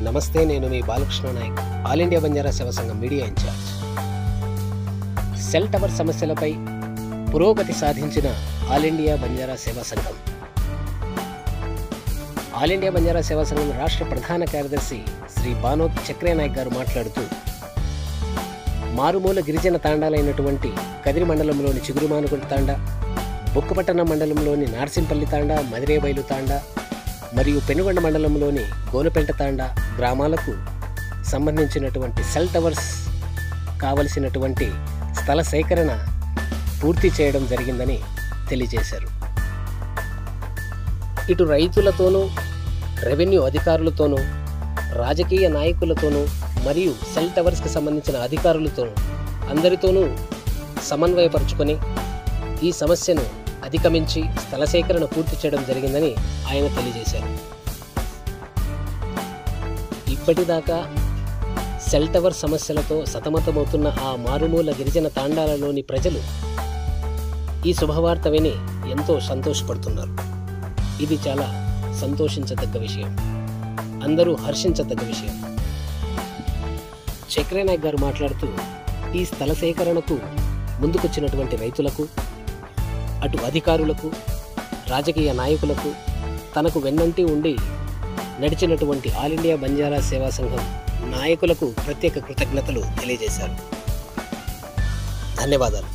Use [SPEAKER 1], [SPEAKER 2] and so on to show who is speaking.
[SPEAKER 1] నమస్తే, నేను మీ Balakrishna Naik, all India Banjara సేవా సంఘం మీడియా ఇన్ఛార్జ్. సెల్ టవర్ సమస్యలపై పురోగతి సాధించిన ఆల్ ఇండియా బంజారా సేవా సంఘం. ఆల్ ఇండియా బంజారా సేవా సంఘం రాష్ట్ర ప్రధాన కార్యదర్శి శ్రీ బానోత్ చక్రే నాయక్ గారు మాట్లాడుతూ, మారుమూల గిరిజన తాండాలైనటువంటి కదిరి మండలంలోని చిగురుమానుగుంట తాండా, బుక్కపట్టణ మండలంలోని నార్సింపల్లి తాండా, మదిరేబైలు తాండా మరియు పెనుగొండ మండలంలోని గోనపెంట తాండా గ్రామాలకు సంబంధించినటువంటి సెల్ టవర్స్ కావలసినటువంటి స్థల సేకరణ పూర్తి చేయడం జరిగిందని తెలియజేశారు. ఇటు రైతులతోనూ, రెవెన్యూ అధికారులతోనూ, రాజకీయ నాయకులతోనూ మరియు సెల్ టవర్స్కి సంబంధించిన అధికారులతోనూ అందరితోనూ సమన్వయపరుచుకొని ఈ సమస్యను అధిగమించి స్థల సేకరణ పూర్తి చేయడం జరిగిందని ఆయన తెలియజేశారు. ఇప్పటిదాకా సెల్ టవర్ సమస్యలతో సతమతమవుతున్న ఆ మారుమూల గిరిజన తాండాలలోని ప్రజలు ఈ శుభవార్త విని ఎంతో సంతోషపడుతున్నారు. ఇది చాలా సంతోషించదగ్గ విషయం, అందరూ హర్షించదగ్గ విషయం. చక్రే నాయక్ గారు మాట్లాడుతూ, ఈ స్థల సేకరణకు ముందుకొచ్చినటువంటి రైతులకు, అటు అధికారులకు, రాజకీయ నాయకులకు, తనకు వెన్నంటి ఉండి నడిచినటువంటి ఆల్ ఇండియా బంజారా సేవా సంఘం నాయకులకు ప్రత్యేక కృతజ్ఞతలు తెలియజేశారు. ధన్యవాదాలు.